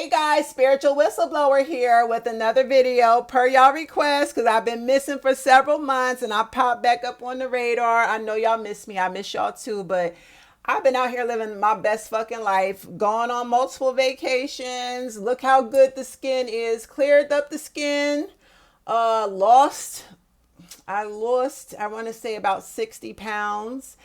Hey guys, Spiritual Whistleblower here with another video per y'all request because I've been missing for several months and I popped back up on the radar. I know y'all miss me. I miss y'all too, but I've been out here living my best fucking life, going on multiple vacations. Look how good the skin is. Cleared up the skin. Lost, I want to say about 60 pounds.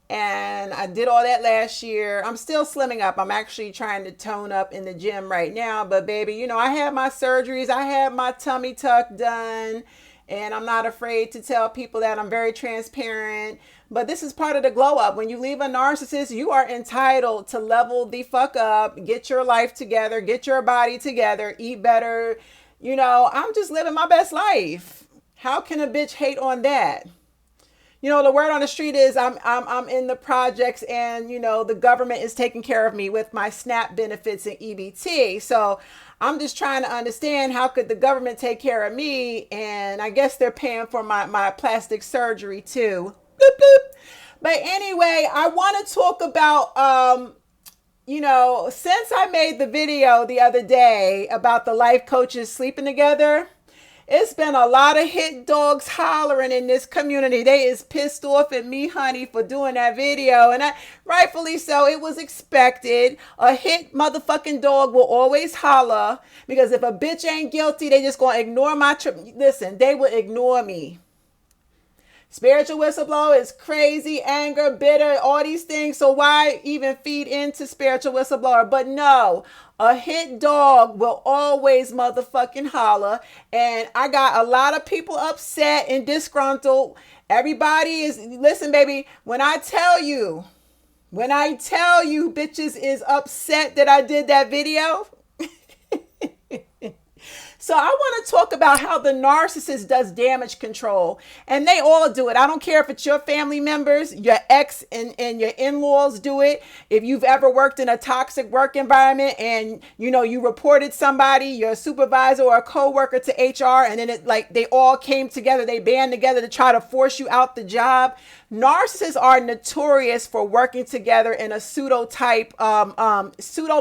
And I did all that last year. I'm still slimming up. I'm actually trying to tone up in the gym right now. But baby, you know, I had my surgeries. I had my tummy tuck done. And I'm not afraid to tell people that. I'm very transparent. But this is part of the glow up. When you leave a narcissist, you are entitled to level the fuck up, get your life together, get your body together, eat better. You know, I'm just living my best life. How can a bitch hate on that? You know, the word on the street is I'm in the projects and, you know, the government is taking care of me with my SNAP benefits and EBT. So I'm just trying to understand, how could the government take care of me? And I guess they're paying for my plastic surgery too. Boop, boop. But anyway, I want to talk about, you know, since I made the video the other day about the life coaches sleeping together, it's been a lot of hit dogs hollering in this community. They is pissed off at me, honey, for doing that video. And rightfully so, it was expected. A hit motherfucking dog will always holler, because if a bitch ain't guilty, they just gonna ignore my trip. Listen, they will ignore me. Spiritual whistleblower is crazy, anger, bitter, all these things. So why even feed into spiritual whistleblower? But no, a hit dog will always motherfucking holler. And I got a lot of people upset and disgruntled. Everybody is, listen, baby, when I tell you bitches is upset that I did that video. So I want to talk about how the narcissist does damage control, and they all do it. I don't care if it's your family members, your ex and your in-laws do it. If you've ever worked in a toxic work environment and, you know, you reported somebody, your supervisor or a coworker to HR, and then they all came together, they band together to try to force you out the job. Narcissists are notorious for working together in a pseudo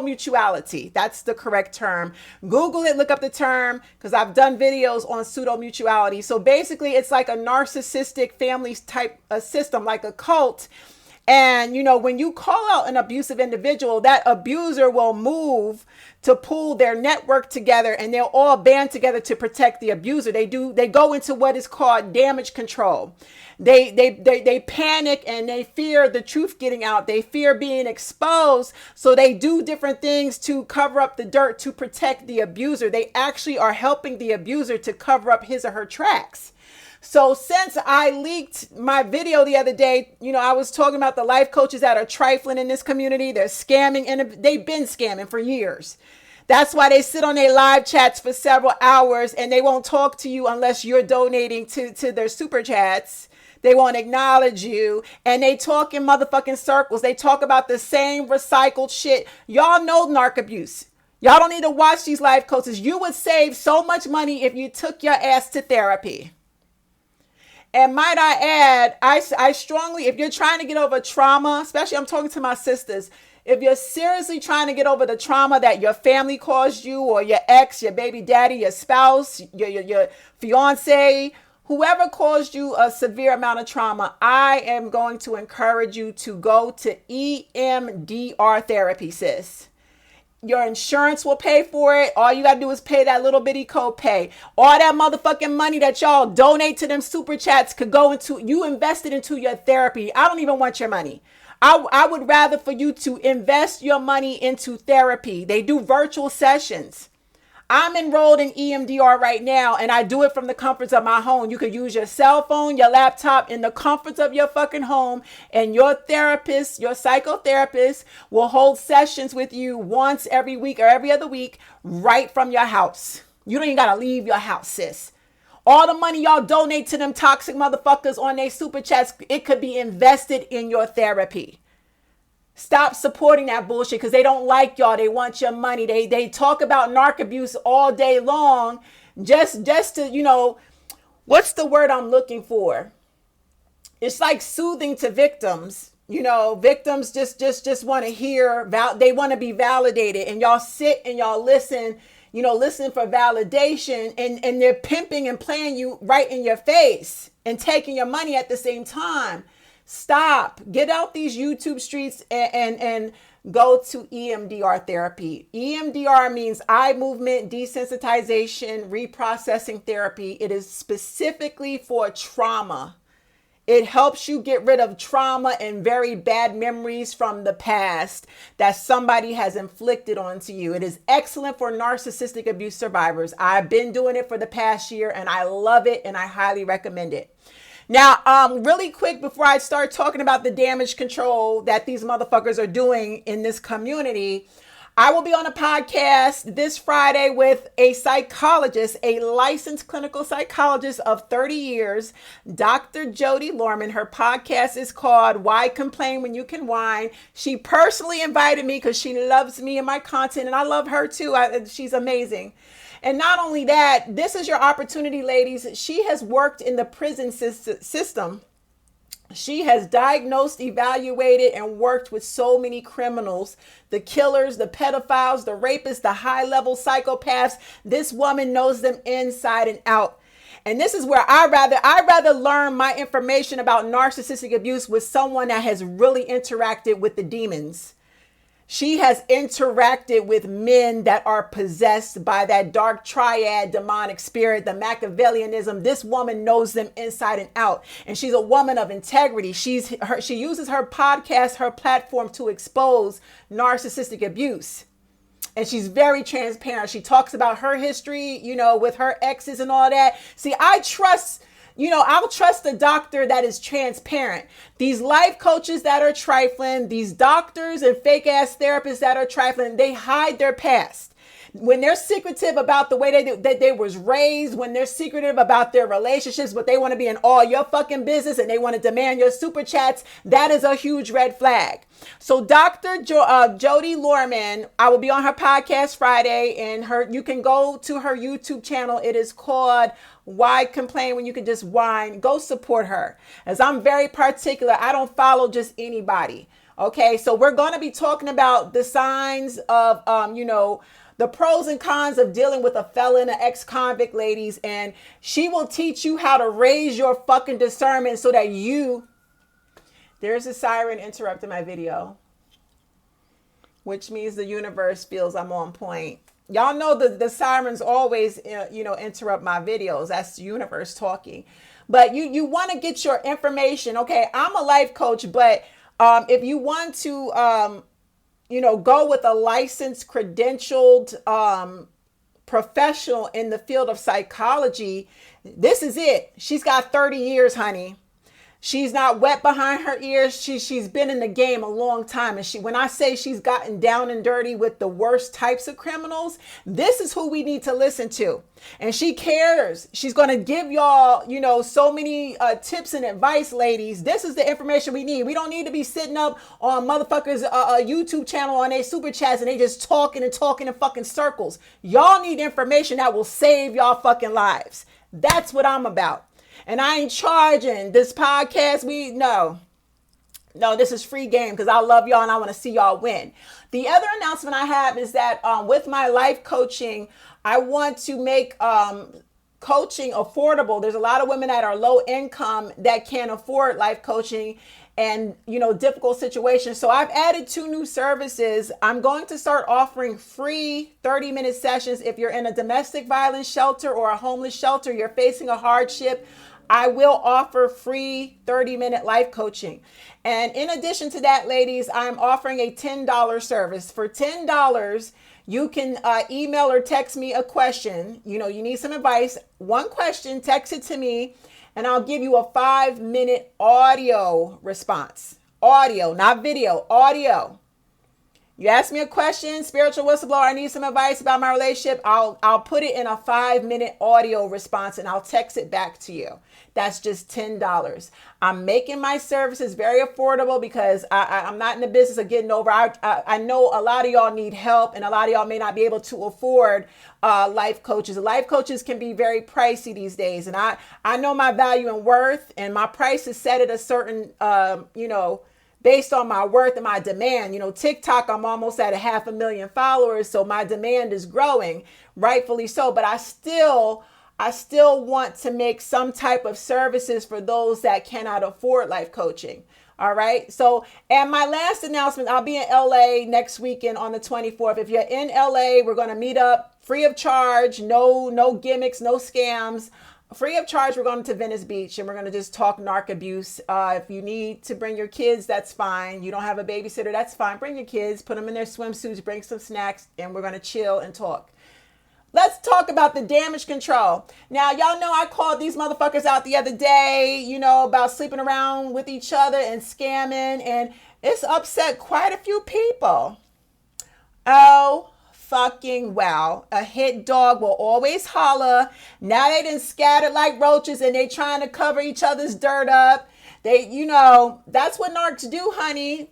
mutuality. That's the correct term. Google it, look up the term, because I've done videos on pseudo mutuality. So basically, it's like a narcissistic family type system, like a cult. And, you know, when you call out an abusive individual, that abuser will move to pull their network together, and they'll all band together to protect the abuser. They go into what is called damage control. They panic and they fear the truth getting out. They fear being exposed. So they do different things to cover up the dirt to protect the abuser. They actually are helping the abuser to cover up his or her tracks. So since I leaked my video the other day, you know, I was talking about the life coaches that are trifling in this community. They're scamming, and they've been scamming for years. That's why they sit on their live chats for several hours and they won't talk to you unless you're donating to their super chats. They won't acknowledge you, and they talk in motherfucking circles. They talk about the same recycled shit. Y'all know narc abuse. Y'all don't need to watch these life coaches. You would save so much money if you took your ass to therapy. And might I add, I strongly, if you're trying to get over trauma, especially I'm talking to my sisters, if you're seriously trying to get over the trauma that your family caused you, or your ex, your baby daddy, your spouse, your fiance, whoever caused you a severe amount of trauma, I am going to encourage you to go to EMDR therapy, sis. Your insurance will pay for it. All you got to do is pay that little bitty copay. All that motherfucking money that y'all donate to them super chats could go into, you invested into your therapy. I don't even want your money. I would rather for you to invest your money into therapy. They do virtual sessions. I'm enrolled in EMDR right now, and I do it from the comforts of my home. You could use your cell phone, your laptop, in the comforts of your fucking home, and your therapist, your psychotherapist, will hold sessions with you once every week or every other week right from your house. You don't even gotta leave your house, sis. All the money y'all donate to them toxic motherfuckers on their super chats, it could be invested in your therapy. Stop supporting that bullshit, because they don't like y'all. They want your money. They talk about narc abuse all day long just to, you know, what's the word I'm looking for? It's like soothing to victims. You know, victims just want to hear, they want to be validated, and y'all sit and y'all listen, you know, listen for validation, and they're pimping and playing you right in your face and taking your money at the same time. Stop. Get out these YouTube streets and go to EMDR therapy. EMDR means eye movement desensitization reprocessing therapy. It is specifically for trauma. It helps you get rid of trauma and very bad memories from the past that somebody has inflicted onto you. It is excellent for narcissistic abuse survivors. I've been doing it for the past year and I love it and I highly recommend it. Now, really quick before I start talking about the damage control that these motherfuckers are doing in this community, I will be on a podcast this Friday with a psychologist, a licensed clinical psychologist of 30 years, Dr. Jody Lorman. Her podcast is called Why Complain When You Can Whine. She personally invited me because she loves me and my content, and I love her too. She's amazing. And not only that, this is your opportunity, ladies. She has worked in the prison system. She has diagnosed, evaluated, and worked with so many criminals, the killers, the pedophiles, the rapists, the high-level psychopaths. This woman knows them inside and out. And this is where I rather learn my information about narcissistic abuse with someone that has really interacted with the demons. She has interacted with men that are possessed by that dark triad demonic spirit, the Machiavellianism. This woman knows them inside and out. And she's a woman of integrity. She uses her podcast, her platform to expose narcissistic abuse. And she's very transparent. She talks about her history, you know, with her exes and all that. See, I'll trust a doctor that is transparent. These life coaches that are trifling, these doctors and fake ass therapists that are trifling, they hide their past. When they're secretive about the way that they was raised, when they're secretive about their relationships, but they want to be in all your fucking business and they want to demand your super chats, that is a huge red flag. So Dr. Jody Lorman, I will be on her podcast Friday, and you can go to her YouTube channel. It is called Why Complain When You Can Just Whine. Go support her, as I'm very particular. I don't follow just anybody. Okay, so we're going to be talking about the signs of, the pros and cons of dealing with a felon, an ex-convict, ladies. And she will teach you how to raise your fucking discernment so that there's a siren interrupting my video, which means the universe feels I'm on point. Y'all know the sirens always, interrupt my videos. That's the universe talking. But you want to get your information. Okay, I'm a life coach, but if you want to, go with a licensed, credentialed professional in the field of psychology, this is it. She's got 30 years, honey. She's not wet behind her ears. She's been in the game a long time. And when I say she's gotten down and dirty with the worst types of criminals, this is who we need to listen to. And she cares. She's going to give y'all, so many tips and advice, ladies. This is the information we need. We don't need to be sitting up on motherfuckers' YouTube channel on their super chats and they just talking in fucking circles. Y'all need information that will save y'all fucking lives. That's what I'm about. And I ain't charging this podcast. No, this is free game because I love y'all and I want to see y'all win. The other announcement I have is that with my life coaching, I want to make coaching affordable. There's a lot of women that are low income that can't afford life coaching and, difficult situations. So I've added 2 new services. I'm going to start offering free 30-minute sessions. If you're in a domestic violence shelter or a homeless shelter, you're facing a hardship, I will offer free 30-minute life coaching. And in addition to that, ladies, I'm offering a $10 service. For $10, you can email or text me a question. You need some advice. One question, text it to me, and I'll give you a 5-minute audio response. Audio, not video, audio. You ask me a question, spiritual whistleblower, I need some advice about my relationship. I'll put it in a 5-minute audio response and I'll text it back to you. That's just $10. I'm making my services very affordable because I'm not in the business of getting over. I know a lot of y'all need help and a lot of y'all may not be able to afford life coaches. Life coaches can be very pricey these days. And I know my value and worth, and my price is set at a certain, based on my worth and my demand. You know, TikTok, I'm almost at 500,000 followers, so my demand is growing, rightfully so. But I still want to make some type of services for those that cannot afford life coaching. All right. So, and my last announcement, I'll be in LA next weekend on the 24th. If you're in LA, we're going to meet up free of charge. No gimmicks, no scams. Free of charge, we're going to Venice Beach and we're going to just talk narc abuse. If you need to bring your kids, that's fine. You don't have a babysitter, that's fine. Bring your kids, put them in their swimsuits, bring some snacks, and we're going to chill and talk. Let's talk about the damage control. Now, y'all know I called these motherfuckers out the other day, you know, about sleeping around with each other and scamming, and it's upset quite a few people. Oh, fucking well. A hit dog will always holler. Now they done scattered like roaches and they trying to cover each other's dirt up. They, you know, that's what narcs do, honey.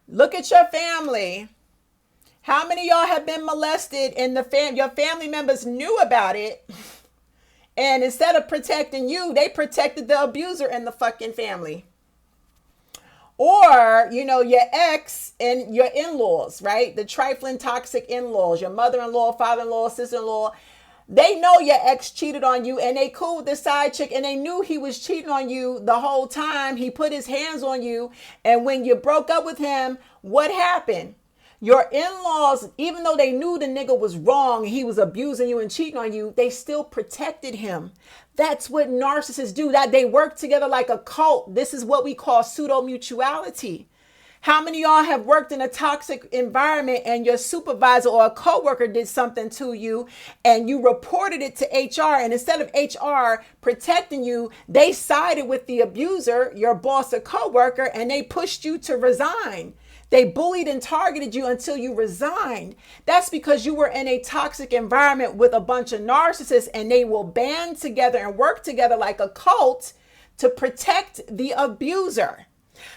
Look at your family. How many of y'all have been molested and your family members knew about it? And instead of protecting you, they protected the abuser in the fucking family. Or, you know, your ex and your in-laws, right? The trifling, toxic in-laws, your mother-in-law, father-in-law, sister-in-law. They know your ex cheated on you and they cool with the side chick and they knew he was cheating on you the whole time. He put his hands on you. And when you broke up with him, what happened? Your in-laws, even though they knew the nigga was wrong, he was abusing you and cheating on you, they still protected him. That's what narcissists do, that they work together like a cult. This is what we call pseudo-mutuality. How many of y'all have worked in a toxic environment and your supervisor or a coworker did something to you and you reported it to HR, and instead of HR protecting you, they sided with the abuser, your boss or coworker, and they pushed you to resign. They bullied and targeted you until you resigned. That's because you were in a toxic environment with a bunch of narcissists, and they will band together and work together like a cult to protect the abuser.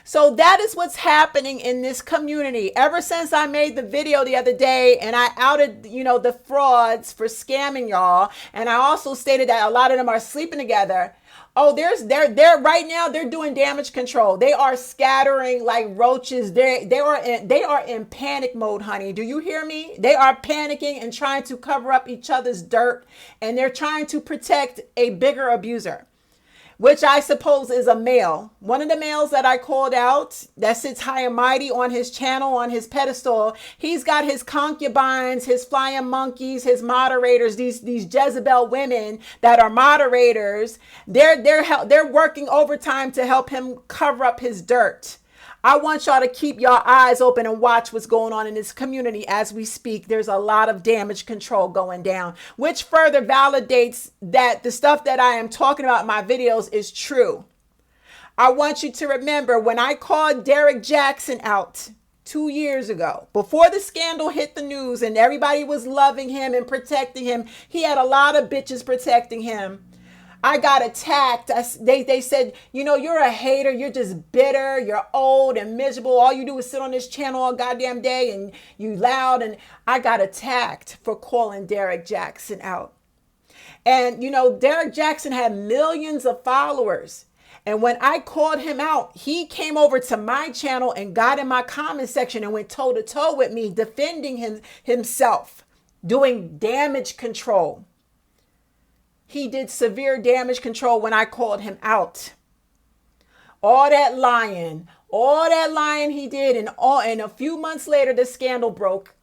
So that is what's happening in this community. Ever since I made the video the other day and I outed, you know, the frauds for scamming y'all, and I also stated that a lot of them are sleeping together. Oh, they're right now they're doing damage control. They are scattering like roaches. They are in panic mode, honey. Do you hear me? They are panicking and trying to cover up each other's dirt, and they're trying to protect a bigger abuser, which I suppose is a male. One of the males that I called out that sits high and mighty on his channel, on his pedestal, he's got his concubines, his flying monkeys, his moderators, these Jezebel women that are moderators. They're working overtime to help him cover up his dirt. I want y'all to keep your eyes open and watch what's going on in this community as we speak. There's a lot of damage control going down, which further validates that the stuff that I am talking about in my videos is true. I want you to remember when I called Derek Jackson out 2 years ago, before the scandal hit the news and everybody was loving him and protecting him, he had a lot of bitches protecting him. I got attacked. They said, you know, you're a hater. You're just bitter. You're old and miserable. All you do is sit on this channel all goddamn day and you loud. And I got attacked for calling Derek Jackson out. And, you know, Derek Jackson had millions of followers. And when I called him out, he came over to my channel and got in my comment section and went toe to toe with me, defending himself, doing damage control. He did severe damage control when I called him out. All that lying he did, and a few months later, the scandal broke.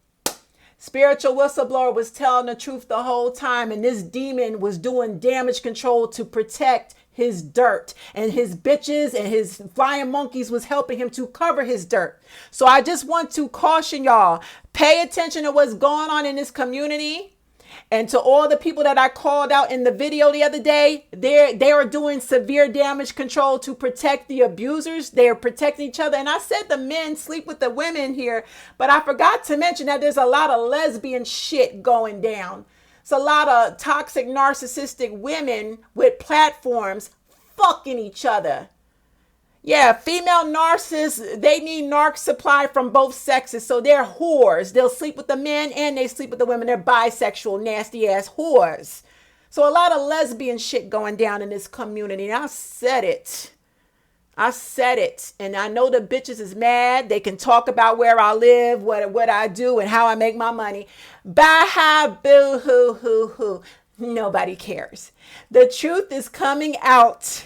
Spiritual whistleblower was telling the truth the whole time, and this demon was doing damage control to protect his dirt, and his bitches and his flying monkeys was helping him to cover his dirt. So I just want to caution y'all, pay attention to what's going on in this community. And to all the people that I called out in the video the other day, they are doing severe damage control to protect the abusers. They are protecting each other. And I said the men sleep with the women here, but I forgot to mention that there's a lot of lesbian shit going down. It's a lot of toxic, narcissistic women with platforms fucking each other. Yeah, female narcissists, they need narc supply from both sexes. So they're whores. They'll sleep with the men and they sleep with the women. They're bisexual, nasty ass whores. So a lot of lesbian shit going down in this community. And I said it. I said it. And I know the bitches is mad. They can talk about where I live, what I do, and how I make my money. Bah, boo, hoo, hoo, hoo. Nobody cares. The truth is coming out.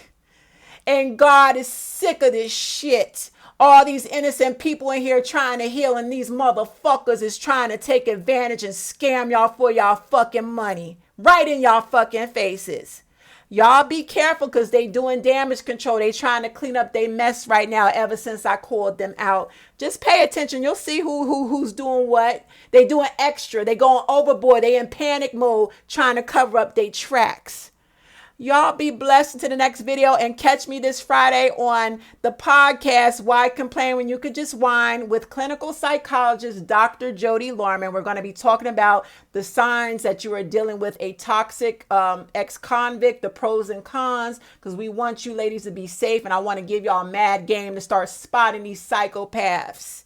And God is sick of this shit. All these innocent people in here trying to heal, and these motherfuckers is trying to take advantage and scam y'all for y'all fucking money. Right in y'all fucking faces. Y'all be careful, because they doing damage control. They trying to clean up their mess right now ever since I called them out. Just pay attention. You'll see who's doing what. They doing extra. They going overboard. They in panic mode trying to cover up their tracks. Y'all be blessed until the next video, and catch me this Friday on the podcast, Why Complain When You Could Just Whine, with clinical psychologist Dr. Jody Lorman. We're going to be talking about the signs that you are dealing with a toxic ex-convict, the pros and cons, because we want you ladies to be safe, and I want to give y'all a mad game to start spotting these psychopaths.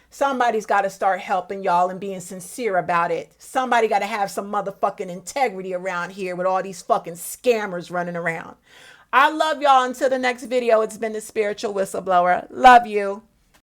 Somebody's got to start helping y'all and being sincere about it. Somebody got to have some motherfucking integrity around here with all these fucking scammers running around. I love y'all. Until the next video, it's been the Spiritual Whistleblower. Love you.